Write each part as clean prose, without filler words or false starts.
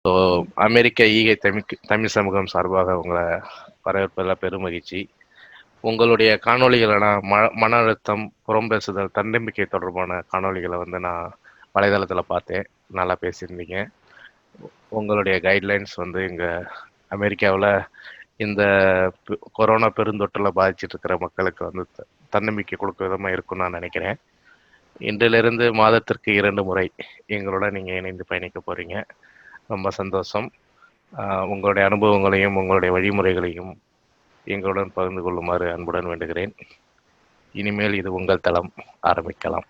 So அமெரிக்க ஈகை தமிழ் சமூகம் சார்பாக உங்களை வரவேற்பதில் பெருமகிழ்ச்சி. உங்களுடைய காணொளிகளை நான் மன அழுத்தம், புறம் பேசுதல், தன்னம்பிக்கை தொடர்பான காணொளிகளை நான் வலைதளத்தில் பார்த்தேன். நல்லா பேசியிருந்தீங்க. உங்களுடைய கைட்லைன்ஸ் இங்கே அமெரிக்காவில் இந்த கொரோனா பெருந்தொற்றில் பாதிச்சிட்டு இருக்கிற மக்களுக்கு தன்னம்பிக்கை கொடுக்க விதமாக இருக்கும்னு நான் நினைக்கிறேன். இன்றிலிருந்து மாதத்திற்கு 2 முறை எங்களோட நீங்கள் இணைந்து பயணிக்க போகிறீங்க. ரொம்ப சந்தோஷம். உங்களுடைய அனுபவங்களையும் உங்களுடைய வழிமுறைகளையும் எங்களுடன் பகிர்ந்து கொள்ளுமாறு அன்புடன் வேண்டுகிறேன். இனிமேல் இது உங்கள் தளம், ஆரம்பிக்கலாம்.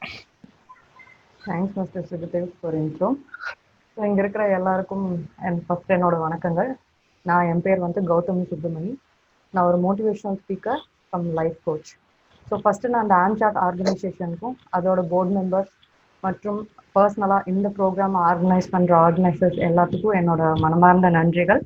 Thanks mister Sukhdev for intro. So இங்கே இருக்கிற எல்லாருக்கும் ஃபர்ஸ்ட் என்னோட வணக்கங்கள். என் பேர் கௌதமி சுப்ரமணி. நான் ஒரு motivational speaker from life coach. So first நான் அந்த ஆம்சாட் ஆர்கனைசேஷனுக்கும் அதோட போர்டு மெம்பர்ஸ் மற்றும் பர்சனலாக இந்த ப்ரோக்ராம் ஆர்கனைஸ் பண்ணுற ஆர்கனைசர்ஸ் எல்லாத்துக்கும் என்னோட மனமார்ந்த நன்றிகள்.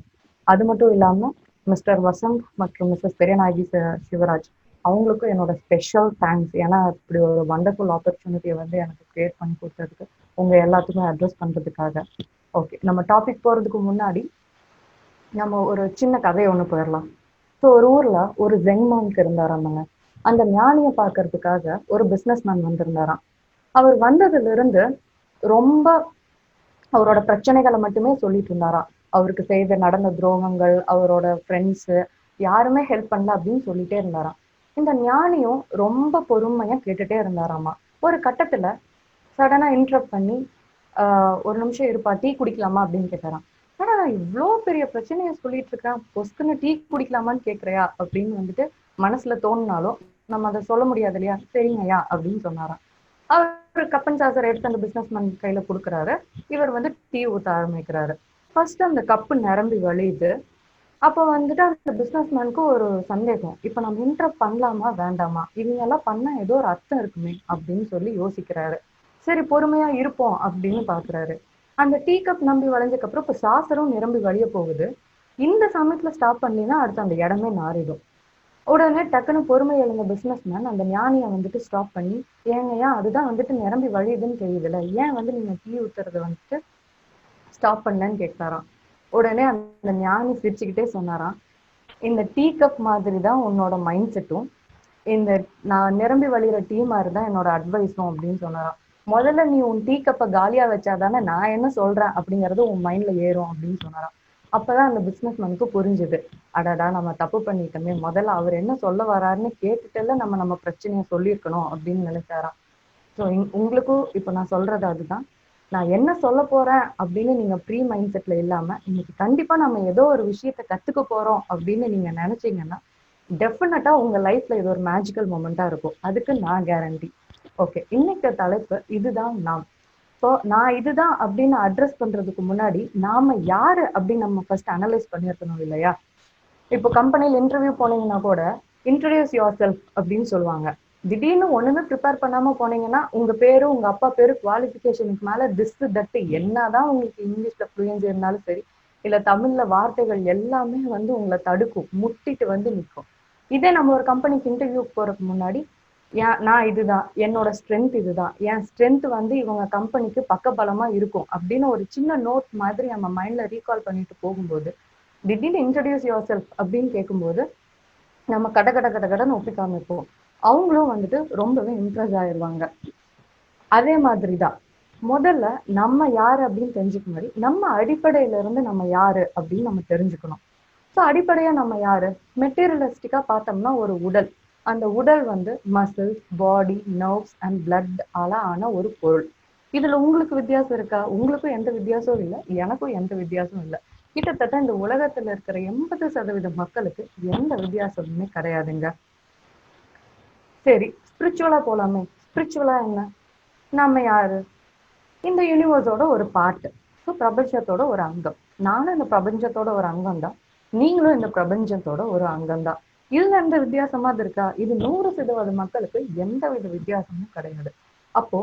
அது மட்டும் இல்லாமல் மிஸ்டர் வசந்த் மற்றும் மிஸ்டர் பெரியநாயகி சிவராஜ் அவங்களுக்கும் என்னோட ஸ்பெஷல் தேங்க்ஸ். ஏன்னா இப்படி ஒரு வண்டர்ஃபுல் ஆப்பர்ச்சுனிட்டியை எனக்கு கிரியேட் பண்ணி கொடுத்ததுக்கு உங்கள் எல்லாத்துக்குமே அட்ரஸ் பண்ணுறதுக்காக. ஓகே, நம்ம டாபிக் போகிறதுக்கு முன்னாடி நம்ம ஒரு சின்ன கதையை ஒன்று போயிடலாம். ஸோ ஒரு ஊரில் ஒரு ஜெங்மான்க்கு இருந்தாராமங்க. அந்த ஞானியை பார்க்கறதுக்காக ஒரு பிஸ்னஸ் மேன் வந்திருந்தாராம். அவர் வந்ததுலேருந்து ரொம்ப அவரோட பிரச்சனைகளை மட்டுமே சொல்லிட்டு இருந்தாராம். அவருக்கு செய்த நடந்த துரோகங்கள், அவரோட ஃப்ரெண்ட்ஸு யாருமே ஹெல்ப் பண்ணல அப்படின்னு சொல்லிட்டே இருந்தாராம். இந்த ஞானியும் ரொம்ப பொறுமையா கேட்டுட்டே இருந்தாராமா. ஒரு கட்டத்துல சடனா இன்டரப்ட் பண்ணி ஒரு நிமிஷம் இருப்பா, டீ குடிக்கலாமா அப்படின்னு கேட்டாராம். ஆனா நான் இவ்வளோ பெரிய பிரச்சனைய சொல்லிட்டு இருக்கேன், பொஸ்க்குன்னு டீ குடிக்கலாமான்னு கேட்குறியா அப்படின்னு மனசுல தோணுனாலும் நம்ம அதை சொல்ல முடியாது இல்லையா. சரிங்கய்யா அப்படின்னு சொன்னாராம். அவர் கப்பன் சாசர் எடுத்து அந்த பிசினஸ் மேன் கையில கொடுக்குறாரு. இவர் டீ ஊத்த ஆரம்பிக்கிறாரு. ஃபர்ஸ்ட் அந்த கப்பு நிரம்பி வழியுது. அப்போ அந்த பிசினஸ் மேனுக்கு ஒரு சந்தேகம், இப்ப நம்ம இன்டரப்ட் பண்ணலாமா வேண்டாமா, இவங்க எல்லாம் பண்ணா ஏதோ ஒரு அர்த்தம் இருக்குமே அப்படின்னு சொல்லி யோசிக்கிறாரு. சரி பொறுமையா இருப்போம் அப்படின்னு பாக்குறாரு. அந்த டீ கப் நம்பி வளைஞ்சதுக்கு அப்புறம் இப்ப சாசரும் நிரம்பி வழிய போகுது. இந்த சமயத்துல ஸ்டாப் பண்ணீங்கன்னா அடுத்து அந்த இடமே மாறிடும். உடனே டக்குன்னு பொறுமை எழுந்த பிசினஸ் மேன் அந்த ஞானியை ஸ்டாப் பண்ணி, ஏங்கய்யா அதுதான் நிரம்பி வழியுதுன்னு தெரியுதுல்ல, ஏன் நீங்க டீ ஊத்துறத ஸ்டாப் பண்ணலன்னு கேட்கிறாராம். உடனே அந்த ஞானி சிரிச்சுக்கிட்டே சொன்னாராம், இந்த டீ கப் மாதிரி தான் உன்னோட மைண்ட் செட்டும், இந்த நான் நிரம்பி வழிகிற டீ மாதிரி தான் என்னோட அட்வைஸும் அப்படின்னு சொன்னாராம். முதல்ல நீ உன் டீ கப்பை காலியா வச்சாதானே நான் என்ன சொல்றேன் அப்படிங்கறது உன் மைண்ட்ல ஏறும் அப்படின்னு சொன்னாராம். அப்பதான் அந்த பிசினஸ் மேனுக்கு புரிஞ்சுது, அடடா நம்ம தப்பு பண்ணிட்டோமே, முதல்ல அவர் என்ன சொல்ல வராருன்னு கேட்டுட்டுல நம்ம பிரச்சனைய சொல்லியிருக்கணும் அப்படின்னு நினைச்சாராம். ஸோ உங்களுக்கும் இப்ப நான் சொல்றது அதுதான். நான் என்ன சொல்ல போறேன் அப்படின்னு நீங்க ப்ரீ மைண்ட் செட்ல இல்லாம இன்னைக்கு கண்டிப்பா நம்ம ஏதோ ஒரு விஷயத்த கத்துக்க போறோம் அப்படின்னு நீங்க நினைச்சீங்கன்னா டெஃபினட்டா உங்க லைஃப்ல இது ஒரு மேஜிக்கல் மொமெண்டா இருக்கும். அதுக்கு நான் கேரண்டி. ஓகே, இன்னைக்கு தலைப்பு இதுதான் நாம். ஸோ நான் இதுதான் அப்படின்னு அட்ரஸ் பண்றதுக்கு முன்னாடி நாம யாரு அப்படின்னு நம்ம ஃபர்ஸ்ட் அனலைஸ் பண்ணியிருக்கணும் இல்லையா. இப்போ கம்பெனியில் இன்டர்வியூ போனீங்கன்னா கூட இன்ட்ரடியூஸ் யுவர் செல்ஃப் அப்படின்னு சொல்லுவாங்க. திடீர்னு ஒண்ணுமே ப்ரிப்பேர் பண்ணாம போனீங்கன்னா உங்க பேரு உங்க அப்பா பேரு குவாலிஃபிகேஷனுக்கு மேல திஸ் தட்டு என்னதான் உங்களுக்கு இங்கிலீஷ்ல ஃப்ளூயன்சி இருந்தாலும் சரி, இல்ல தமிழ்ல வார்த்தைகள் எல்லாமே உங்களை தடுக்கும், முட்டிட்டு நிற்கும். இதே நம்ம ஒரு கம்பெனிக்கு இன்டர்வியூ போறதுக்கு முன்னாடி நான் இதுதான், என்னோட ஸ்ட்ரென்த் இதுதான், என் ஸ்ட்ரென்த் இவங்க கம்பெனிக்கு பக்கபலமா இருக்கும் அப்படின்னு ஒரு சின்ன நோட் மாதிரி நம்ம மைண்ட்ல ரீகால் பண்ணிட்டு போகும்போது திடீர்னு இன்ட்ரடியூஸ் யுவர் செல்ஃப் அப்படின்னு கேட்கும்போது நம்ம கட கட கட கடன்னு ஒப்பிக்காம இருப்போம். அவங்களும் ரொம்பவே இம்ப்ரெஸ் ஆயிடுவாங்க. அதே மாதிரிதான் முதல்ல நம்ம யாரு அப்படின்னு தெரிஞ்சுக்க மாதிரி நம்ம அடிப்படையில இருந்து நம்ம யாரு அப்படின்னு நம்ம தெரிஞ்சுக்கணும். ஸோ அடிப்படையா நம்ம யாரு, மெட்டீரியலிஸ்டிக்கா பார்த்தோம்னா ஒரு உடல். அந்த உடல் muscles, body, nerves and blood ஆன ஒரு பொருள். இதுல உங்களுக்கு வித்தியாசம் இருக்கா? உங்களுக்கும் எந்த வித்தியாசமும் இல்லை, எனக்கும் எந்த வித்தியாசமும் இல்லை. கிட்டத்தட்ட இந்த உலகத்துல இருக்கிற 80% மக்களுக்கு எந்த வித்தியாசமுமே கிடையாதுங்க. சரி, ஸ்பிரிச்சுவலா போலாமே. ஸ்பிரிச்சுவலா என்ன, நம்ம யாரு, இந்த யூனிவர்ஸோட ஒரு பார்ட். ஸோ பிரபஞ்சத்தோட ஒரு அங்கம். நானும் இந்த பிரபஞ்சத்தோட ஒரு அங்கம் தான், நீங்களும் இந்த பிரபஞ்சத்தோட ஒரு அங்கம் தான். இதுல எந்த வித்தியாசமா இருக்கா? இது 100% மக்களுக்கு எந்த வித வித்தியாசமும் கிடையாது. அப்போ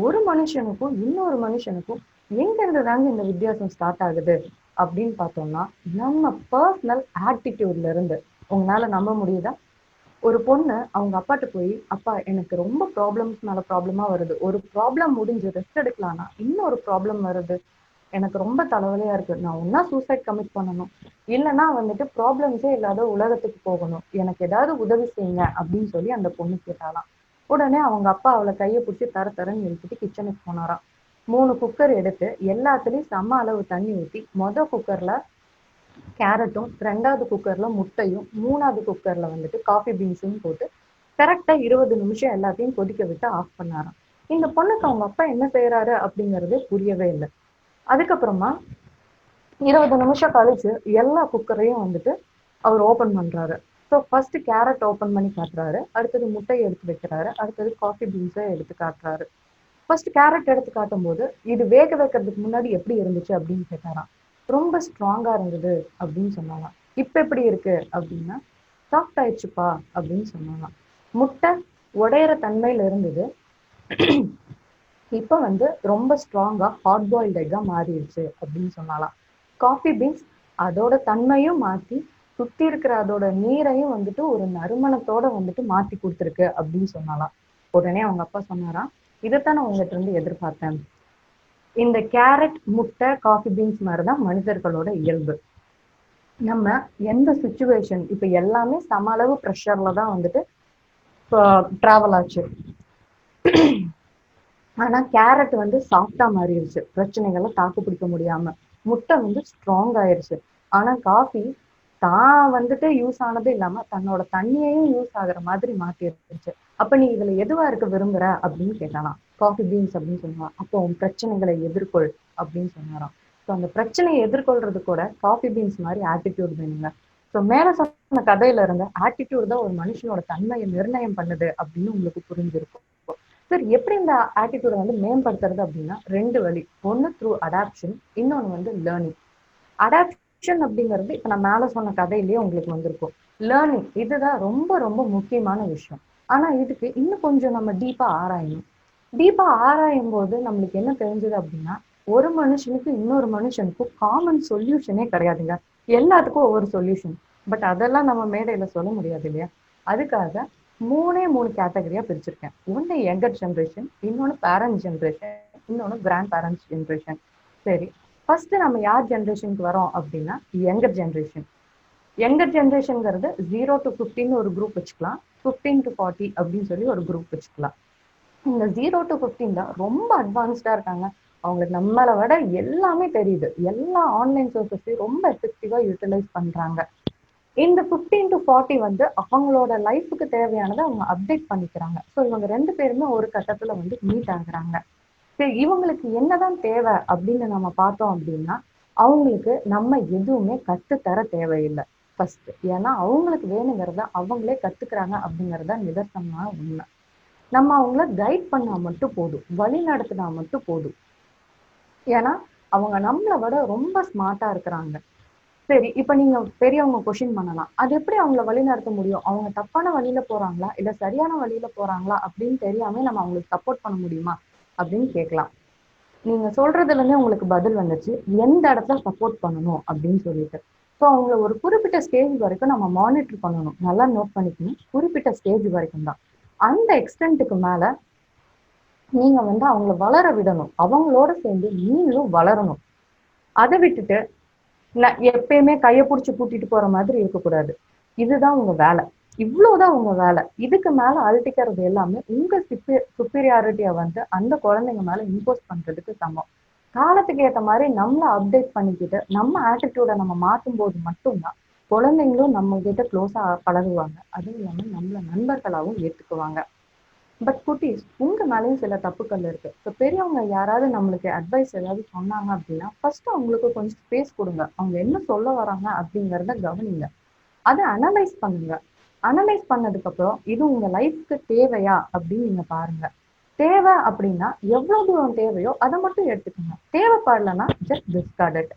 ஒரு மனுஷனுக்கும் இன்னொரு மனுஷனுக்கும் எங்க இருந்து தாங்க இந்த வித்தியாசம் ஸ்டார்ட் ஆகுது அப்படின்னு பார்த்தோம்னா நம்ம பர்சனல் ஆட்டிடியூட்ல இருந்து. உங்களால நம்ப முடியுதா? ஒரு பொண்ணு அவங்க அப்பாட்ட போய், அப்பா எனக்கு ரொம்ப ப்ராப்ளம்ஸ் மேல ப்ராப்ளமா வருது, ஒரு ப்ராப்ளம் முடிஞ்சு ரெஸ்ட் எடுக்கலாம்னா இன்னொரு ப்ராப்ளம் வருது, எனக்கு ரொம்ப தலைவலியா இருக்கு, நான் ஒன்னா சூசைட் கமிட் பண்ணணும், இல்லைன்னா வந்துட்டு ப்ராப்ளம்ஸே இல்லாத உலகத்துக்கு போகணும், எனக்கு ஏதாவது உதவி செய்யுங்க அப்படின்னு சொல்லி அந்த பொண்ணு கேட்டாலாம். உடனே அவங்க அப்பா அவளை கையை பிடிச்சி தர தரன்னு எழுப்பிட்டு கிச்சனுக்கு போனாராம். 3 குக்கர் எடுத்து எல்லாத்துலயும் சம அளவு தண்ணி ஊற்றி குக்கர்ல கேரட்டும், 2வது குக்கர்ல முட்டையும், 3வது குக்கர்ல வந்துட்டு காஃபி பீன்ஸும் போட்டு கரெக்டா 20 நிமிஷம் எல்லாத்தையும் கொதிக்க விட்டு ஆஃப் பண்ணாராம். இந்த பொண்ணுக்கு அவங்க அப்பா என்ன செய்யறாரு அப்படிங்கறது புரியவே இல்லை. அதுக்கப்புறமா 20 நிமிஷம் கழிச்சு எல்லா குக்கரையும் வந்துட்டு அவர் ஓபன் பண்றாரு. ஸோ ஃபர்ஸ்ட் கேரட் ஓபன் பண்ணி காட்டுறாரு, அடுத்தது முட்டையை எடுத்து வைக்கிறாரு, அடுத்தது காஃபி பீன்ஸை எடுத்து காட்டுறாரு. ஃபர்ஸ்ட் கேரட் எடுத்து காட்டும் போது இது வேக வைக்கிறதுக்கு முன்னாடி எப்படி இருந்துச்சு அப்படின்னு கேட்டாராம். ரொம்ப ஸ்ட்ராங்கா இருந்தது அப்படின்னு சொன்னாலாம். இப்ப எப்படி இருக்கு அப்படின்னா சாஃப்ட் ஆயிடுச்சுப்பா அப்படின்னு சொன்னாலாம். முட்டை உடையிற தன்மையில இருந்தது, இப்ப வந்து ரொம்ப ஸ்ட்ராங்கா ஹாட் பாயில்ட் எக்கா மாறிடுச்சு அப்படின்னு சொன்னாலாம். காஃபி பீன்ஸ் அதோட தன்மையும் மாத்தி சுத்தி இருக்கிற அதோட நீரையும் வந்துட்டு ஒரு நறுமணத்தோட வந்துட்டு மாத்தி கொடுத்துருக்கு அப்படின்னு சொன்னாலாம். உடனே அவங்க அப்பா சொன்னாராம், இதைத்தான் நான் உங்ககிட்ட இருந்து எதிர்பார்த்தேன். இந்த கேரட், முட்டை, காஃபி பீன்ஸ் மாதிரிதான் மனிதர்களோட இயல்பு. நம்ம எந்த சுச்சுவேஷன், இப்ப எல்லாமே சம அளவு ப்ரெஷர்ல தான் வந்துட்டு டிராவல் ஆச்சு. ஆனா கேரட் வந்து சாஃப்டா மாறிடுச்சு, பிரச்சனைகளை தாக்கு பிடிக்க முடியாம. முட்டை வந்து ஸ்ட்ராங் ஆயிருச்சு. ஆனா காஃபி தான் வந்துட்டு யூஸ் ஆனது இல்லாம தன்னோட தண்ணியையும் யூஸ் ஆகுற மாதிரி மாத்தி இருந்துச்சு. அப்ப நீ இதுல எதுவா இருக்க விரும்புற அப்படின்னு கேட்டாலாம். காஃபி பீன்ஸ் அப்படின்னு சொன்னான். அப்போ உன் பிரச்சனைகளை எதிர்கொள் அப்படின்னு சொன்னாராம். ஸோ அந்த பிரச்சனையை எதிர்கொள்றது கூட காஃபி பீன்ஸ் மாதிரி ஆட்டிடியூட் வேணுங்க. ஸோ மேல சொன்ன கதையில இருந்த ஆட்டிடியூட் தான் ஒரு மனுஷனோட தன்மையை நிர்ணயம் பண்ணுது அப்படின்னு உங்களுக்கு புரிஞ்சிருக்கும். சார் எப்படி இந்த ஆட்டிடியூட வந்து மேம்படுத்துறது அப்படின்னா 2 வழி. ஒன்னு த்ரூ அடாப்ஷன், இன்னொன்னு வந்து லேர்னிங். அடாப்ஷன் அப்படிங்கிறது இப்ப நான் மேல சொன்ன கதையிலேயே உங்களுக்கு வந்திருக்கும். லேர்னிங் இதுதான் ரொம்ப ரொம்ப முக்கியமான விஷயம். ஆனா இதுக்கு இன்னும் கொஞ்சம் நம்ம டீப்பா ஆராயணும். டீப்பா ஆராயும் போது நம்மளுக்கு என்ன தெரிஞ்சது அப்படின்னா, ஒரு மனுஷனுக்கு இன்னொரு மனுஷனுக்கும் காமன் சொல்யூஷனே கிடையாதுங்க. எல்லாத்துக்கும் ஒவ்வொரு சொல்யூஷன். பட் அதெல்லாம் நம்ம மேடையில சொல்ல முடியாது இல்லையா? அதுக்காக 3 கேட்டகரியா பிரிச்சிருக்கேன். ஒன்னு யங்கர் ஜென்ரேஷன், இன்னொன்னு பேரண்ட் ஜென்ரேஷன், இன்னொன்னு கிராண்ட் பேரண்ட்ஸ் ஜென்ரேஷன். சரி, ஃபர்ஸ்ட் நம்ம யார் ஜென்ரேஷனுக்கு வரோம் அப்படின்னா யங்கர் ஜென்ரேஷன். யங்கர் ஜென்ரேஷன்ங்கிறது 0 to 15 ஒரு குரூப் வச்சுக்கலாம், 15 to 40 அப்படின்னு சொல்லி ஒரு குரூப் வச்சுக்கலாம். இந்த 0 to 15 தான் ரொம்ப அட்வான்ஸ்டா இருக்காங்க. அவங்களுக்கு நம்மளை விட எல்லாமே தெரியுது, எல்லா ஆன்லைன் சோர்சஸையும் ரொம்ப எஃபெக்டிவா யூட்டிலைஸ் பண்றாங்க. இந்த 15 to 40 வந்து அவங்களோட லைஃபுக்கு தேவையானதை அவங்க அப்டேட் பண்ணிக்கிறாங்க. ஸோ இவங்க 2 பேருமே ஒரு கட்டத்துல வந்து மீட் ஆகுறாங்க. சரி, இவங்களுக்கு என்னதான் தேவை அப்படின்னு நம்ம பார்த்தோம் அப்படின்னா, அவங்களுக்கு நம்ம எதுவுமே கத்துத்தர தேவையில்லை ஃபர்ஸ்ட். ஏன்னா அவங்களுக்கு வேணுங்கிறத அவங்களே கத்துக்கிறாங்க அப்படிங்கறத நிதர்சனமான உண்மை. நம்ம அவங்கள கைட் பண்ணா மட்டும் போதும், வழி நடத்தினா மட்டும் போதும். ஏன்னா அவங்க நம்மளை விட ரொம்ப ஸ்மார்ட்டா இருக்கிறாங்க. சரி, இப்ப நீங்க பெரியவங்க கொஸ்டின் பண்ணலாம், அது எப்படி அவங்கள வழி நடத்த முடியும், அவங்க தப்பான வழியில போறாங்களா இல்ல சரியான வழியில போறாங்களா அப்படின்னு தெரியாம நம்ம அவங்களுக்கு சப்போர்ட் பண்ண முடியுமா அப்படின்னு கேட்கலாம். நீங்க சொல்றதுல இருந்தே உங்களுக்கு பதில் வந்துச்சு, எந்த இடத்துல சப்போர்ட் பண்ணணும் அப்படின்னு சொல்லிட்டு. ஸோ அவங்கள ஒரு குறிப்பிட்ட ஸ்டேஜ் வரைக்கும் நம்ம மானிட்டர் பண்ணணும். நல்லா நோட் பண்ணிக்கணும், குறிப்பிட்ட ஸ்டேஜ் வரைக்கும் தான். அந்த எக்ஸ்டென்ட்டுக்கு மேல நீங்க வந்து அவங்கள வளர விடணும், அவங்களோட சேர்ந்து நீங்களும் வளரணும். அதை விட்டுட்டு எப்பயுமே கையை பிடிச்சி கூட்டிட்டு போற மாதிரி இருக்கக்கூடாது. இதுதான் உங்க வேலை, இவ்வளவுதான் உங்க வேலை. இதுக்கு மேல அழட்டிக்கிறது எல்லாமே உங்க சுப்பீரியாரிட்டியை வந்து அந்த குழந்தைங்க மேல இம்போஸ் பண்றதுக்கு சமம். காலத்துக்கு ஏற்ற மாதிரி நம்மள அப்டேட் பண்ணிக்கிட்டு நம்ம ஆட்டிடியூட நம்ம மாற்றும் போது மட்டும்தான் குழந்தைங்களும் நம்ம கிட்ட க்ளோஸா பழகுவாங்க, அதுவும் இல்லாம நம்மள நண்பர்களாகவும் ஏத்துக்குவாங்க. பட் குட்டீஸ், உங்க மேலேயும் சில தப்புக்கள் இருக்கு. இப்போ பெரியவங்க யாராவது நம்மளுக்கு அட்வைஸ் ஏதாவது சொன்னாங்க அப்படின்னா ஃபர்ஸ்ட் அவங்களுக்கு கொஞ்சம் ஸ்பேஸ் கொடுங்க, அவங்க என்ன சொல்ல வராங்க அப்படிங்கிறத கவனிங்க, அதை அனலைஸ் பண்ணுங்க. அனலைஸ் பண்ணதுக்கு அப்புறம் இது உங்க லைஃப்க்கு தேவையா அப்படின்னு நீங்க பாருங்க. தேவை அப்படின்னா எவ்வளவு தூரம் தேவையோ அதை மட்டும் எடுத்துக்கோங்க, தேவைப்படலைன்னா ஜஸ்ட் டிஸ்கார்ட் இட்.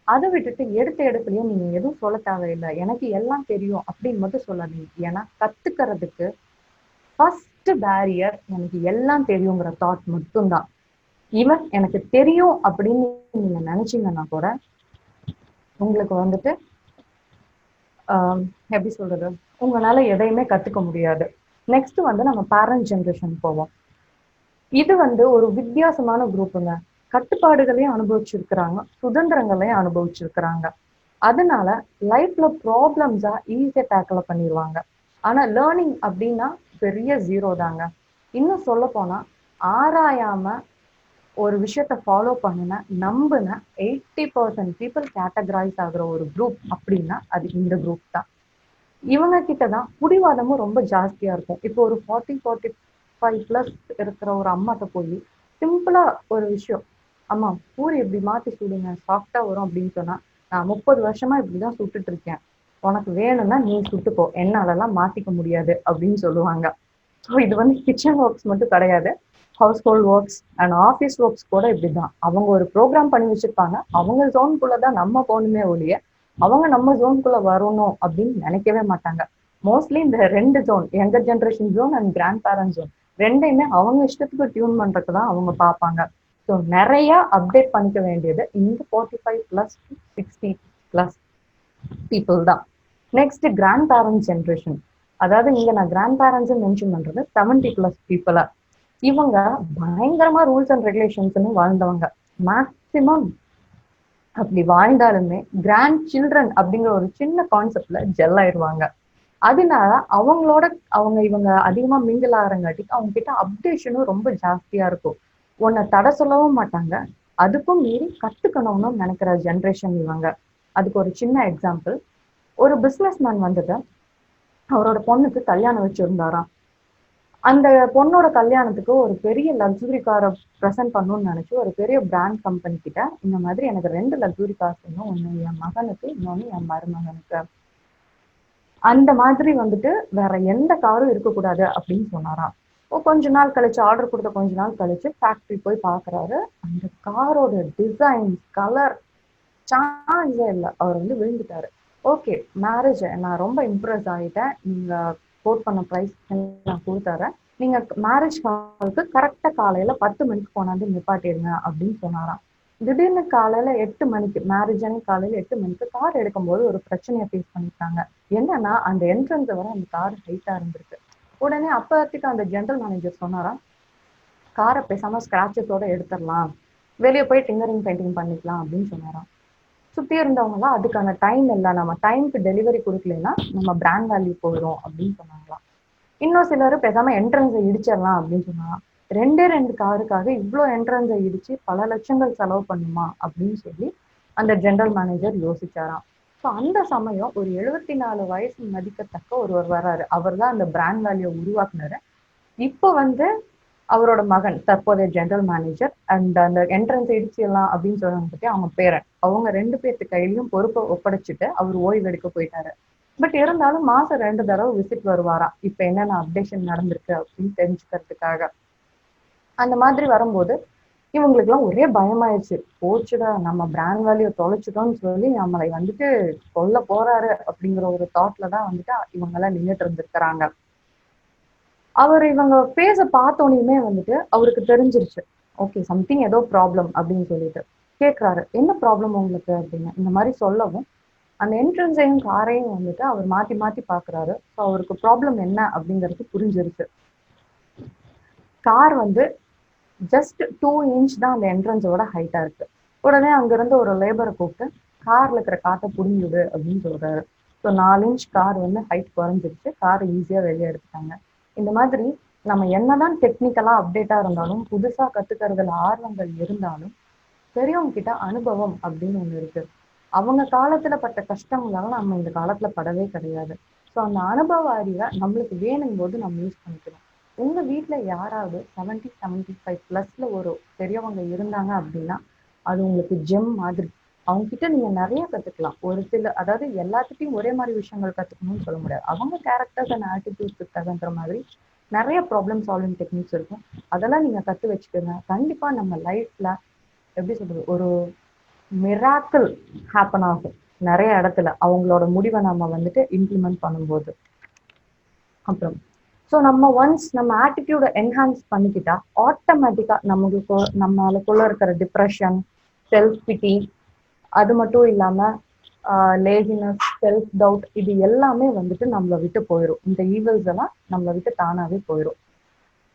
அதை விட்டுட்டு எடுத்த இடத்துலயும் நீங்க எதுவும் சொல்ல தேவையில்லை, எனக்கு எல்லாம் தெரியும் அப்படின்னு மட்டும் சொல்லாதீங்க. ஏன்னா கத்துக்கிறதுக்கு ஃபர்ஸ்ட் பேரியர் எனக்கு எல்லாம் தெரியுங்கிற தாட் மட்டும்தான். ஈவன் எனக்கு தெரியும் அப்படின்னு நீங்க நினைச்சீங்கன்னா கூட உங்களுக்கு வந்துட்டு எப்படி சொல்றது, உங்களால எதையுமே கத்துக்க முடியாது. நெக்ஸ்ட் வந்து நம்ம பேரண்ட் ஜென்ரேஷன் போவோம். இது வந்து ஒரு வித்தியாசமான குரூப்புங்க. கட்டுப்பாடுகளையும் அனுபவிச்சிருக்கிறாங்க, சுதந்திரங்களையும் அனுபவிச்சிருக்கிறாங்க. அதனால லைஃப்ல ப்ராப்ளம்ஸா ஈஸியா டேக்கிள் பண்ணிடுவாங்க. ஆனா லேர்னிங் அப்படின்னா பெரிய ஜீரோ தாங்க. இன்னும் சொல்ல போனா ஆராயாம ஒரு விஷயத்த ஃபாலோ பண்ணுன நம்புன 80% பீப்புள் கேட்டகரைஸ் ஆகுற ஒரு குரூப் அப்படின்னா அது இந்த குரூப் தான். இவங்க கிட்ட தான் புடிவாதமும் ரொம்ப ஜாஸ்தியா இருக்கும். இப்போ ஒரு 40-45 பிளஸ் இருக்கிற ஒரு அம்மாட்ட போய் சிம்பிளா ஒரு விஷயம், அம்மா பூரி இப்படி மாத்தி சுடுங்க சாஃப்டா வரும் அப்படின்னு சொன்னா, நான் 30 வருஷமா இப்படிதான் சுட்டுட்டு இருக்கேன், உனக்கு வேணும்னா நீ சுட்டுக்கோ, என்னாலலாம் மாத்திக்க முடியாது அப்படின்னு சொல்லுவாங்க. ஸோ இது வந்து கிச்சன் ஒர்க்ஸ் மட்டும் கிடையாது, house hold works and office works கூட இப்படிதான். அவங்க ஒரு ப்ரோக்ராம் பண்ணி வச்சிருப்பாங்க, அவங்க ஜோனுக்குள்ளதான் நம்ம போகணுமே ஒழிய அவங்க நம்ம ஜோனுக்குள்ள வரணும் அப்படின்னு நினைக்கவே மாட்டாங்க. மோஸ்ட்லி இந்த ரெண்டு zone, younger generation zone and grandparent zone, ரெண்டையுமே அவங்க இஷ்டத்துக்கு டியூன் பண்றதுக்கு தான் அவங்க பார்ப்பாங்க. ஸோ நிறைய அப்டேட் பண்ணிக்க வேண்டியது இந்த 45+ to 60+ பீப்புள் தான். Next grandparents generation. அதாவது இங்க நான் கிராண்ட் பேரண்ட்ஸ் மென்ஷன் பண்றது 70+ பீப்புளா. இவங்க பயங்கரமா ரூல்ஸ் அண்ட் ரெகுலேஷன்ஸ்னு வாழ்ந்தவங்க. மேக்சிமம் அப்படி வாழ்ந்தாலுமே கிராண்ட் சில்ட்ரன் அப்படிங்கிற ஒரு சின்ன கான்செப்ட்ல ஜெல் ஆயிடுவாங்க. அதனால அவங்களோட இவங்க அதிகமா மிங்கிள் ஆகிறங்காட்டி அவங்க கிட்ட அப்டேஷனும் ரொம்ப ஜாஸ்தியா இருக்கும். உன்னை தடை சொல்லவும் மாட்டாங்க, அதுக்கும் மீறி கத்துக்கணும்னு நினைக்கிற ஜென்ரேஷன் இவங்க. அதுக்கு ஒரு சின்ன எக்ஸாம்பிள், ஒரு பிசினஸ் மேன் வந்துட்டு அவரோட பொண்ணுக்கு கல்யாணம் வச்சிருந்தாராம். அந்த பொண்ணோட கல்யாணத்துக்கு ஒரு பெரிய லக்ஸுரி காரை ப்ரெசென்ட் பண்ணணும்னு நினைச்சு ஒரு பெரிய பிராண்ட் கம்பெனி கிட்ட இந்த மாதிரி எனக்கு 2 லக்ஸுரி கார்ஸ் வேணும், ஒன்று என் மகனுக்கு, இன்னொன்று என் மருமகனுக்கு, அந்த மாதிரி வந்துட்டு வேற எந்த காரும் இருக்கக்கூடாது அப்படின்னு சொன்னாராம். கொஞ்ச நாள் கழிச்சு, ஆர்டர் கொடுத்த கொஞ்ச நாள் கழிச்சு ஃபேக்டரி போய் பாக்குறாரு. அந்த காரோட டிசைன், கலர் சான்ஸே இல்லை. அவர் வந்து விழுந்துட்டாரு. ஓகே, மேரேஜ் நான் ரொம்ப இம்ப்ரெஸ் ஆகிட்டேன், நீங்க கோட் பண்ண ப்ரைஸ் நான் கொடுத்துறேன், நீங்க மேரேஜ் ஹாலுக்கு கரெக்டா காலையில 10 மணிக்கு போனாந்து நிப்பாட்டிடுங்க அப்படின்னு சொன்னாராம். திடீர்னு காலையில 8 மணிக்கு, மேரேஜ் அன்னைக்கு காலையில 8 மணிக்கு கார் எடுக்கும்போது ஒரு பிரச்சனையை ஃபேஸ் பண்ணிட்டாங்க. என்னன்னா அந்த என்ட்ரன்ஸ் வர அந்த கார் ஹைட்டா இருந்திருக்கு. உடனே அப்பத்துக்கு அந்த ஜெனரல் மேனேஜர் சொன்னாராம், காரை பேசாம ஸ்கிராச்சஸோட எடுத்துடலாம், வெளியே போய் டிங்கரிங் பெயிண்டிங் பண்ணிக்கலாம் அப்படின்னு சொன்னாராம். சுத்தி இருந்தவங்க அதுக்கான டைம் இல்லை, நம்ம டைமுக்கு டெலிவரி கொடுக்கலன்னா நம்ம பிராண்ட் வேல்யூ போயிடும் அப்படின்னு சொன்னாங்களாம். இன்னும் சிலர் பேசாம என்ட்ரன்ஸை இடிச்சிடலாம் அப்படின்னு சொன்னாலாம். 2 காருக்காக இவ்வளோ என்ட்ரன்ஸை இடிச்சு பல லட்சங்கள் செலவு பண்ணுமா அப்படின்னு சொல்லி அந்த ஜெனரல் மேனேஜர் யோசிச்சாராம். ஸோ அந்த சமயம் ஒரு 74 வயசு மதிக்கத்தக்க ஒருவர் வர்றாரு. அவர் தான் அந்த பிராண்ட் வேல்யூ உருவாக்குனாரு. இப்போ வந்து அவரோட மகன் தற்போதைய ஜெனரல் மேனேஜர் அந்த என்ட்ரன்ஸ் இடிச்சிடலாம் அப்படின்னு சொல்றவங்க பத்தி அவங்க பேரன், அவங்க 2 பேர்த்து கையிலையும் பொறுப்பை ஒப்படைச்சிட்டு அவர் ஓய்வு எடுக்க போயிட்டாரு. பட் இருந்தாலும் மாசம் 2 தடவை விசிட் வருவாராம், இப்ப என்னென்ன அப்டேஷன் நடந்திருக்கு அப்படின்னு தெரிஞ்சுக்கிறதுக்காக. அந்த மாதிரி வரும்போது இவங்களுக்கு எல்லாம் ஒரே பயமாயிடுச்சு, போச்சுடா நம்ம பிராண்ட் வேல்யூ தொலைச்சிட்டோம்னு சொல்லி நம்மளை வந்துட்டு கொல்ல போறாரு அப்படிங்கிற ஒரு தாட்ல தான் வந்துட்டு இவங்க எல்லாம் நின்றுட்டு இருந்திருக்கிறாங்க. இவங்க பேச பார்த்தோன்னே வந்துட்டு அவருக்கு தெரிஞ்சிருச்சு, ஓகே சம்திங் ஏதோ ப்ராப்ளம் அப்படின்னு சொல்லிட்டு கேட்கிறாரு, என்ன ப்ராப்ளம் உங்களுக்கு அப்படின்னு. இந்த மாதிரி சொல்லவும் அந்த என்ட்ரன்ஸையும் காரையும் வந்துட்டு அவர் மாத்தி மாத்தி பாக்குறாரு. ஸோ அவருக்கு ப்ராப்ளம் என்ன அப்படிங்கிறது புரிஞ்சிருச்சு. கார் வந்து ஜஸ்ட் 2 இன்ச் தான் அந்த என்ட்ரன்ஸோட ஹைட்டா இருக்கு. உடனே அங்கிருந்து ஒரு லேபரை கூப்பிட்டு கார்ல இருக்கிற காற்றை புரிஞ்சுது அப்படின்னு சொல்றாரு. ஸோ 4 இன்ச் கார் வந்து ஹைட் குறைஞ்சிருச்சு, கார் ஈஸியா வெளியே எடுத்துட்டாங்க. இந்த மாதிரி நம்ம என்னதான் டெக்னிக்கலா அப்டேட்டா இருந்தாலும், புதுசா கத்துக்கிறதுல ஆர்வங்கள் இருந்தாலும், பெரியவங்க கிட்ட அனுபவம் அப்படின்னு ஒண்ணு இருக்கு. அவங்க காலத்துல பட்ட கஷ்டங்களால நம்ம இந்த காலத்துல படவே கிடையாது. ஸோ அந்த அனுபவ அறிவை நம்மளுக்கு வேணும் போது நம்ம யூஸ் பண்ணிக்கணும். உங்க வீட்டுல யாராவது 70-75+ ஒரு பெரியவங்க இருந்தாங்க அப்படின்னா அது உங்களுக்கு ஜெம் மாதிரி. அவங்க கிட்ட நீங்க நிறைய கத்துக்கலாம். ஒரு சில, அதாவது எல்லாத்துட்டையும் ஒரே மாதிரி விஷயங்கள் கத்துக்கணும்னு சொல்ல முடியாது. அவங்க கேரக்டர்ஸ் அண்ட் ஆட்டிடியூட்ஸ்க்கு தகுந்த மாதிரி நிறைய ப்ராப்ளம் சால்விங் டெக்னிக்ஸ் இருக்கும். அதெல்லாம் நீங்க கத்து வச்சுக்கோங்க. கண்டிப்பா நம்ம லைஃப்ல எப்படி சொல்றது, ஒரு மிராக்கிள் ஹேப்பன் ஆகும் நிறைய இடத்துல அவங்களோட முடிவை நம்ம வந்துட்டு இம்ப்ளிமெண்ட் பண்ணும்போது. அப்புறம் ஸோ நம்ம ஒன்ஸ் நம்ம ஆட்டிடியூட என்ஹான்ஸ் பண்ணிக்கிட்டா ஆட்டோமேட்டிக்கா நம்மளுக்குள்ள இருக்கிற டிப்ரெஷன், செல்ஃப் பிட்டி, அது மட்டும் இல்லாம லேசினஸ், செல்ஃப் டவுட், இது எல்லாமே வந்துட்டு நம்மளை விட்டு போயிடும். இந்த ஈவல்ஸ் எல்லாம் நம்மளை விட்டு தானாவே போயிடும்.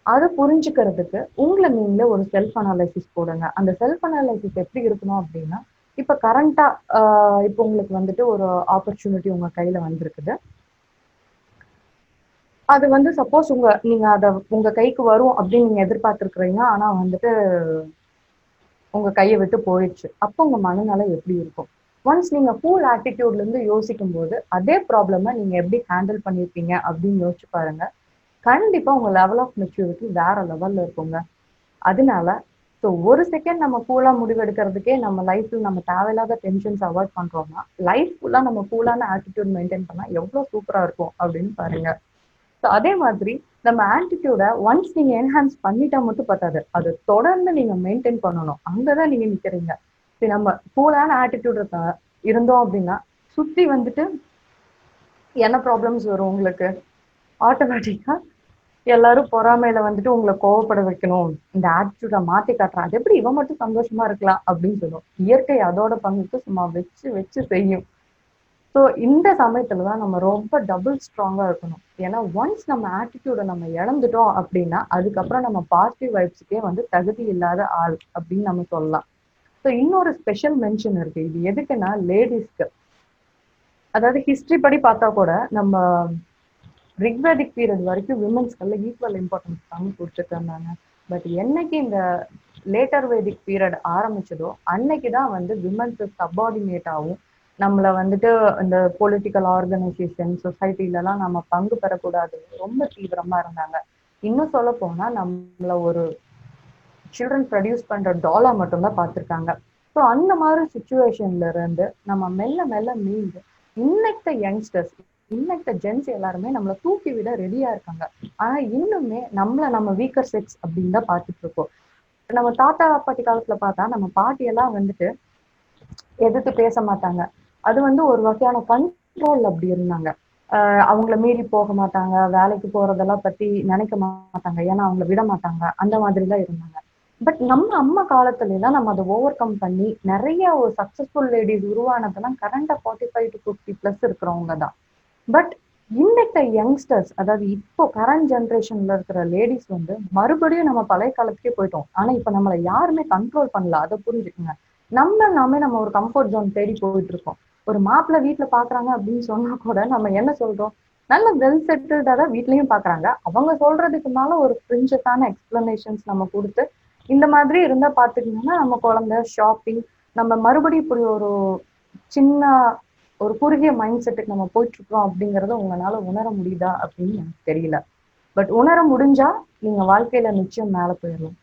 அதை புரிஞ்சுக்கிறதுக்கு உங்களை நீங்களே ஒரு செல்ஃப் அனாலிசிஸ் போடுங்க. அந்த செல்ஃப் அனாலிசிஸ் எப்படி இருக்கணும் அப்படின்னா, இப்ப கரண்டா இப்போ உங்களுக்கு வந்துட்டு ஒரு ஆப்பர்ச்சுனிட்டி உங்க கையில வந்திருக்குது. அது வந்து சப்போஸ் நீங்க அதை உங்க கைக்கு வரும் அப்படின்னு நீங்க எதிர்பார்த்திருக்கிறீங்க. ஆனா வந்துட்டு உங்க கையை விட்டு போயிடுச்சு. அப்போ உங்க மனநிலை எப்படி இருக்கும்? ஒன்ஸ் நீங்க கூல் ஆட்டிடியூட்ல இருந்து யோசிக்கும் போது அதே ப்ராப்ளமை நீங்க எப்படி ஹேண்டில் பண்ணிருப்பீங்க அப்படின்னு யோசிச்சு பாருங்க. கண்டிப்பா உங்க லெவல் ஆஃப் மெச்சூரிட்டி வேற லெவல்ல இருக்குங்க. அதனால ஸோ ஒரு செகண்ட் நம்ம கூலா முடிவெடுக்கிறதுக்கே நம்ம லைஃப்ல நம்ம தேவையில்லாத டென்ஷன்ஸ் அவாய்ட் பண்றோம்னா, லைஃப் ஃபுல்லா நம்ம கூலான ஆட்டிடியூட் மெயின்டைன் பண்ணா எவ்வளவு சூப்பரா இருக்கும் அப்படின்னு பாருங்க. ஸோ அதே மாதிரி நம்ம ஆட்டிடியூட ஒன்ஸ் நீங்க என்ஹான்ஸ் பண்ணிட்டா மட்டும் பத்தாது. அது தொடர்ந்து நீங்க மெயின்டைன் பண்ணணும். அங்கதான் நீங்க நிக்கிறீங்க. சரி, நம்ம கூலான ஆட்டிடியூட் இருந்தோம் அப்படின்னா சுத்தி வந்துட்டு என்ன ப்ராப்ளம்ஸ் வரும் உங்களுக்கு? ஆட்டோமேட்டிக்கா எல்லாரும் பொறாமையில வந்துட்டு உங்களை கோவப்பட வைக்கணும். இந்த ஆட்டிடியூட மாத்தி காட்டுறான். அது எப்படி இவன் மட்டும் சந்தோஷமா இருக்கலாம் அப்படின்னு சொல்லும். இயற்கை அதோட பங்குக்கு சும்மா வச்சு வச்சு செய்யும். ஸோ இந்த சமயத்துல தான் நம்ம ரொம்ப டபுள் ஸ்ட்ராங்கா இருக்கணும். ஏன்னா ஒன்ஸ் நம்ம ஆட்டிடியூட நம்ம இழந்துட்டோம் அப்படின்னா அதுக்கப்புறம் நம்ம பாசிட்டிவ் வைப்ஸுக்கே வந்து தகுதி இல்லாத ஆள் அப்படின்னு நம்ம சொல்லலாம். ஸோ இன்னொரு ஸ்பெஷல் மென்ஷன் இருக்கு. இது எதுக்குன்னா லேடிஸ்க்கு. அதாவது ஹிஸ்டரி படி பார்த்தா கூட நம்ம ரிக்வேதிக் பீரியட் வரைக்கும் விமன்ஸ்கல்ல ஈக்குவல் இம்பார்ட்டன்ஸ் தான் கொடுத்துட்டு இருந்தாங்க. பட் என்னைக்கு இந்த லேட்டர் வேதிக் பீரியட் ஆரம்பிச்சதோ அன்னைக்கு தான் வந்து விமன்ஸ் சப்பார்டினேட்டாகவும் நம்மளை வந்துட்டு இந்த பொலிட்டிக்கல் ஆர்கனைசேஷன் சொசைட்டிலலாம் நம்ம பங்கு பெறக்கூடாதுன்னு ரொம்ப தீவிரமா இருந்தாங்க. இன்னும் சொல்ல போனா நம்மள ஒரு சில்ட்ரன் ப்ரொடியூஸ் பண்ற டாலா மட்டும்தான் பார்த்துருக்காங்க. ஸோ அந்த மாதிரி சுச்சுவேஷன்ல இருந்து நம்ம மெல்ல மெல்ல மீண்டு இன்னைக்கு யங்ஸ்டர்ஸ் இன்னைக்கு ஜென்ஸ் எல்லாருமே நம்மளை தூக்கி விட ரெடியா இருக்காங்க. ஆனா இன்னுமே நம்ம வீக்கர் செக்ஸ் அப்படின்னு தான் பார்த்துட்டு இருக்கோம். நம்ம தாத்தா பாட்டி காலத்துல பார்த்தா நம்ம பாட்டி எல்லாம் வந்துட்டு எதிர்த்து பேச மாட்டாங்க. அது வந்து ஒரு வகையான கண்ட்ரோல் அப்படி இருந்தாங்க. அவங்கள மீறி போக மாட்டாங்க, வேலைக்கு போறதெல்லாம் பத்தி நினைக்க மாட்டாங்க, ஏன்னா அவங்கள விட மாட்டாங்க, அந்த மாதிரி தான் இருந்தாங்க. பட் நம்ம அம்மா காலத்துல எல்லாம் நம்ம அதை ஓவர் கம் பண்ணி நிறைய ஒரு சக்சஸ்ஃபுல் லேடிஸ் உருவானதெல்லாம் கரண்டா 45 to 50+ இருக்கிறவங்க தான். பட் இன்னைக்கு யங்ஸ்டர்ஸ், அதாவது இப்போ கரண்ட் ஜென்ரேஷன்ல இருக்கிற லேடிஸ் வந்து மறுபடியும் நம்ம பழைய காலத்துக்கே போயிட்டோம். ஆனா இப்ப நம்மளை யாருமே கண்ட்ரோல் பண்ணல, அதை புரிஞ்சுக்குங்க. நம்ம ஒரு கம்ஃபர்ட் ஜோன் தேடி போயிட்டு இருக்கோம். ஒரு மாப்பிள்ளை வீட்டுல பாக்குறாங்க அப்படின்னு சொன்னா கூட நம்ம என்ன சொல்றோம்? நல்ல வெல் செட்டில்டா தான் வீட்லயும் பாக்குறாங்க. அவங்க சொல்றதுக்கு மேல ஒரு பிரிஞ்சத்தான எக்ஸ்பிளனேஷன்ஸ் நம்ம கொடுத்து இந்த மாதிரி இருந்தா பாத்துக்கணும்னா நம்ம குழந்தை ஷாப்பிங் நம்ம மறுபடியும் இப்படி ஒரு சின்ன ஒரு குறுகிய மைண்ட் செட்டுக்கு நம்ம போயிட்டு இருக்கோம் அப்படிங்கறத உங்களால உணர முடியுதா அப்படின்னு எனக்கு தெரியல. பட் உணர முடிஞ்சா நீங்க வாழ்க்கையில நிச்சயம் மேல போயிடலாம்.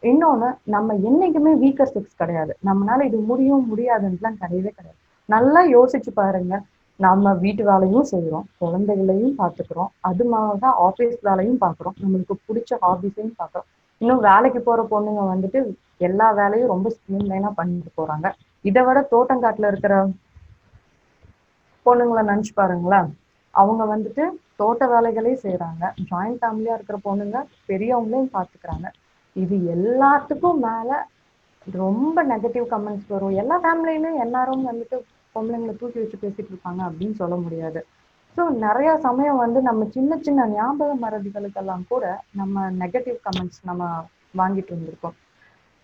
இன்னொன்னு, நம்ம என்னைக்குமே வீக்கர் செக்ஸ் கிடையாது. நம்மளால இது முடியும் முடியாதுன்னுலாம் கிடையவே கிடையாது. நல்லா யோசிச்சு பாருங்க. நம்ம வீட்டு வேலையும் செய்யறோம், குழந்தைகளையும் பார்த்துக்கிறோம், அது மாதிரிதான் ஆபீஸ் வேலையும் பார்க்குறோம், நம்மளுக்கு பிடிச்ச ஹாபிஸையும் பார்க்குறோம். இன்னும் வேலைக்கு போற பொண்ணுங்க வந்துட்டு எல்லா வேலையும் ரொம்ப ஸ்ட்ரீம்லைனா பண்ணிட்டு போறாங்க. இதை விட தோட்டங்காட்டுல இருக்கிற பொண்ணுங்களை நினைச்சு பாருங்களேன். அவங்க வந்துட்டு தோட்ட வேலைகளையும் செய்யறாங்க, ஜாயிண்ட் ஃபேமிலியா இருக்கிற பொண்ணுங்க பெரியவங்களையும் பாத்துக்கிறாங்க. இது எல்லாத்துக்கும் மேல ரொம்ப நெகட்டிவ் கமெண்ட்ஸ் வரும். எல்லா ஃபேமிலியிலும் எல்லாரும் வந்துட்டு பொம்பளைங்களை தூக்கி வச்சு பேசிட்டு இருப்பாங்க அப்படின்னு சொல்ல முடியாது. ஸோ நிறைய சமயம் வந்து நம்ம சின்ன சின்ன ஞாபக மறதிகளுக்கெல்லாம் கூட நம்ம நெகட்டிவ் கமெண்ட்ஸ் நம்ம வாங்கிட்டு இருந்திருக்கோம்.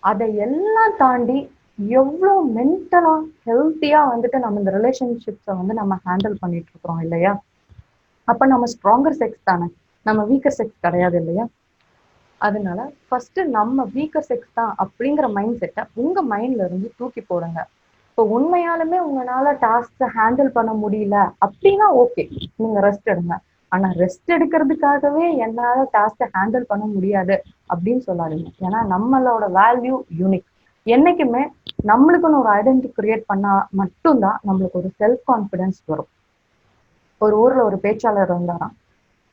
அதை எல்லாம் தாண்டி எவ்வளோ மென்டலா ஹெல்த்தியா வந்துட்டு நம்ம இந்த ரிலேஷன்ஷிப்ஸை வந்து நம்ம ஹேண்டில் பண்ணிட்டு இருக்கிறோம் இல்லையா? அப்ப நம்ம ஸ்ட்ராங்கர் செக்ஸ் தானே, நம்ம வீக்கர் செக்ஸ் கிடையாது இல்லையா? அதனால ஃபர்ஸ்ட் நம்ம வீக்கர் செக்ஸ் தான் அப்படிங்கிற மைண்ட் செட்டை உங்க மைண்ட்ல இருந்து தூக்கி போடுங்க. இப்போ உண்மையாலுமே உங்களால டாஸ்க் ஹேண்டில் பண்ண முடியல அப்படின்னா ஓகே, நீங்க ரெஸ்ட் எடுங்க. ஆனா ரெஸ்ட் எடுக்கிறதுக்காகவே என்னால டாஸ்கை ஹேண்டில் பண்ண முடியாது அப்படின்னு சொல்லாதீங்க. ஏன்னா நம்மளோட வேல்யூ யூனிக். என்னைக்குமே நம்மளுக்குன்னு ஒரு ஐடென்டிட்டி கிரியேட் பண்ணா மட்டும்தான் நம்மளுக்கு ஒரு செல்ஃப் கான்ஃபிடன்ஸ் வரும். ஒரு ஊர்ல ஒரு பேச்சாளர் இருந்தாராம்.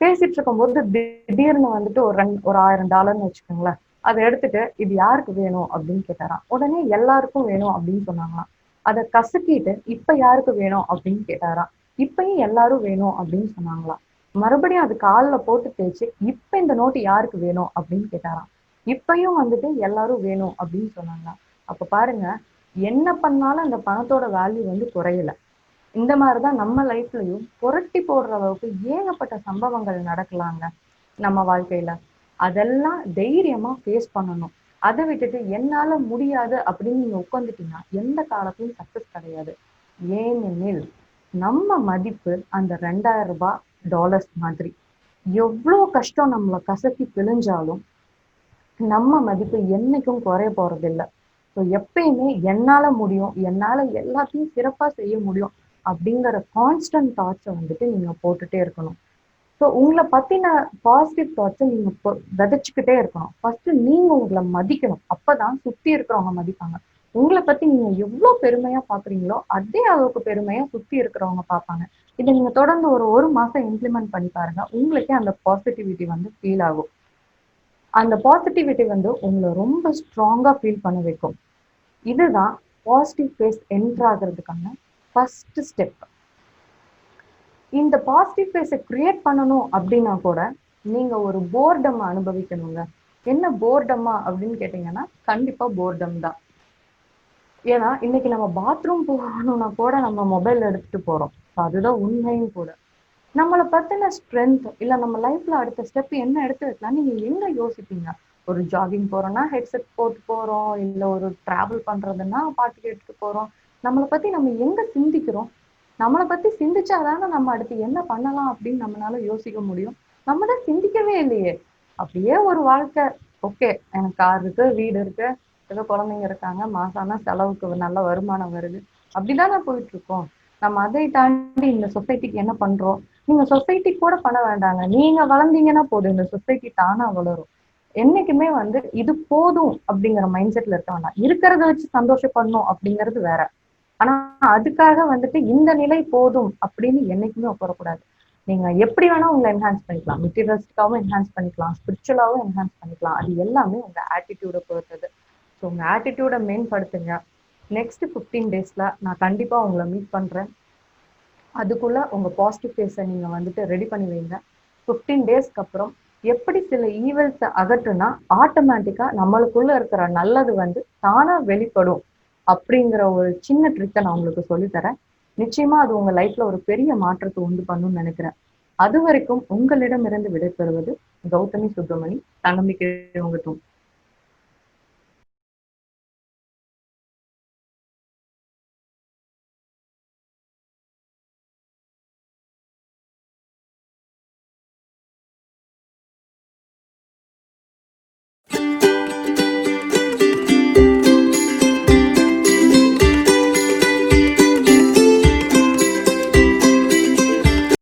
பேசிட்டு இருக்கும்போது திடீர்னு வந்துட்டு ஒரு $1000 வச்சுக்கோங்களேன், அதை எடுத்துட்டு இது யாருக்கு வேணும் அப்படின்னு கேட்டாராம். உடனே எல்லாருக்கும் வேணும் அப்படின்னு சொன்னாங்களாம். அதை கசக்கிட்டு இப்ப யாருக்கு வேணும் அப்படின்னு கேட்டாராம். இப்பயும் எல்லாரும் வேணும் அப்படின்னு சொன்னாங்களாம். மறுபடியும் அது காலில் போட்டு தேய்ச்சி இப்ப இந்த நோட்டு யாருக்கு வேணும் அப்படின்னு கேட்டாராம். இப்பயும் வந்துட்டு எல்லாரும் வேணும் அப்படின்னு சொன்னாங்களாம். அப்ப பாருங்க, என்ன பண்ணாலும் அந்த பணத்தோட வேல்யூ வந்து குறையல. இந்த மாதிரிதான் நம்ம லைஃப்லயும் புரட்டி போடுற அளவுக்கு ஏகப்பட்ட சம்பவங்கள் நடக்கலாங்க நம்ம வாழ்க்கையில. அதெல்லாம் தைரியமா ஃபேஸ் பண்ணணும். அதை விட்டுட்டு என்னால முடியாது அப்படின்னு நீங்க உட்காந்துட்டீங்கன்னா எந்த காலத்திலும் சக்சஸ் கிடையாது. ஏனெனில் நம்ம மதிப்பு அந்த 2000 ரூபாய் டாலர்ஸ் மாதிரி. எவ்வளவு கஷ்டம் நம்மளை கசக்கி பிழிஞ்சாலும் நம்ம மதிப்பு என்னைக்கும் குறைய போறது இல்லை. ஸோ எப்பயுமே என்னால முடியும், என்னால எல்லாத்தையும் சிறப்பா செய்ய முடியும் அப்படிங்கிற கான்ஸ்டன்ட் தாட்ஸை வந்துட்டு நீங்க போட்டுட்டே இருக்கணும். ஸோ உங்களை பத்தின பாசிட்டிவ் தாட்ஸை நீங்க விதைச்சுக்கிட்டே இருக்கணும். ஃபர்ஸ்ட் நீங்க உங்களை மதிக்கணும். அப்பதான் சுத்தி இருக்கிறவங்க மதிப்பாங்க. உங்களை பத்தி நீங்க எவ்வளவு பெருமையா பாக்குறீங்களோ அதே அளவுக்கு பெருமையா சுத்தி இருக்கிறவங்க பார்ப்பாங்க. இதை நீங்க தொடர்ந்து ஒரு மாசம் இம்ப்ளிமெண்ட் பண்ணி பாருங்க. உங்களுக்கே அந்த பாசிட்டிவிட்டி வந்து ஃபீல் ஆகும். அந்த பாசிட்டிவிட்டி வந்து உங்களை ரொம்ப ஸ்ட்ராங்கா ஃபீல் பண்ண வைக்கும். இதுதான் பாசிட்டிவ் ஃபேஸ் என்டர் ஆகிறதுக்கான ஃபர்ஸ்ட் ஸ்டெப். இந்த பாசிட்டிவ் ஃபேஸை கிரியேட் பண்ணணும் அப்படின்னா கூட நீங்க ஒரு போர்டம் அனுபவிக்கணுங்க. என்ன போர்டமா அப்படின்னு கேட்டீங்கன்னா கண்டிப்பா போர்டம் தான். ஏன்னா இன்னைக்கு நம்ம பாத்ரூம் போகணும்னா கூட நம்ம மொபைல் எடுத்துட்டு போறோம். அதுதான் உண்மையும் கூட. நம்மளை பத்தின ஸ்ட்ரென்த் இல்ல நம்ம லைஃப்ல அடுத்த ஸ்டெப் என்ன எடுத்து வைக்கலாம் நீங்க எங்க யோசிப்பீங்க? ஒரு ஜாகிங் போறோம்னா ஹெட்செட் போட்டு போறோம், இல்ல ஒரு டிராவல் பண்றதுன்னா பாட்டு கேட்டுட்டு போறோம். நம்மளை பத்தி நம்ம எங்க சிந்திக்கிறோம்? நம்மளை பத்தி சிந்திச்சாதானே நம்ம அடுத்து என்ன பண்ணலாம் அப்படின்னு நம்மளால யோசிக்க முடியும். நம்ம தான் சிந்திக்கவே இல்லையே. அப்படியே ஒரு வாழ்க்கை, ஓகே எனக்கு கார் இருக்கு, வீடு இருக்கு, ஏதோ குழந்தைங்க இருக்காங்க, மாசானா செலவுக்கு நல்ல வருமானம் வருது, அப்படிதானே போயிட்டு இருக்கோம். நம்ம அதை தாண்டி இந்த சொசைட்டிக்கு என்ன பண்றோம்? நீங்க சொசைட்டி கூட பண்ண வேண்டாங்க. நீங்க வளர்ந்தீங்கன்னா போதும், இந்த சொசைட்டி தானா வளரும். என்னைக்குமே வந்து இது போதும் அப்படிங்கிற மைண்ட் செட்ல இருக்க வேண்டாம். இருக்கிறத வச்சு சந்தோஷப்படணும் அப்படிங்கிறது வேற. ஆனா அதுக்காக வந்துட்டு இந்த நிலை போதும் அப்படின்னு என்னைக்குமே உட்காரக்கூடாது. நீங்க எப்படி வேணா உங்களை என்ஹான்ஸ் பண்ணிக்கலாம். மெட்டீரியலிஸ்டிக்காவும் என்ஹான்ஸ் பண்ணிக்கலாம், ஸ்பிரிச்சுவலாவும் என்ஹான்ஸ் பண்ணிக்கலாம். அது எல்லாமே உங்க ஆட்டிடியூட பொறுத்தது. ஸோ உங்க ஆட்டிடியூட மேம்படுத்துங்க. நெக்ஸ்ட் 15 டேஸ்ல நான் கண்டிப்பா உங்களை மீட் பண்றேன். அதுக்குள்ள உங்க பாசிட்டிவ் ஃபேஸை நீங்க வந்துட்டு ரெடி பண்ணி வைங்க. 15 டேஸ்க்கு அப்புறம் எப்படி சில ஈவல்ஸை அகற்றுனா ஆட்டோமேட்டிக்கா நம்மளுக்குள்ள இருக்கிற நல்லது வந்து தானா வெளிப்படும் அப்படிங்கிற ஒரு சின்ன ட்ரிக்கை நான் உங்களுக்கு சொல்லித்தரேன். நிச்சயமா அது உங்க லைஃப்ல ஒரு பெரிய மாற்றத்தை உண்டு பண்ணும்னு நினைக்கிறேன். அது வரைக்கும் உங்களிடமிருந்து விடைபெறுவது கௌதமி சுப்பிரமணி. தன்னம்பிக்கை உங்க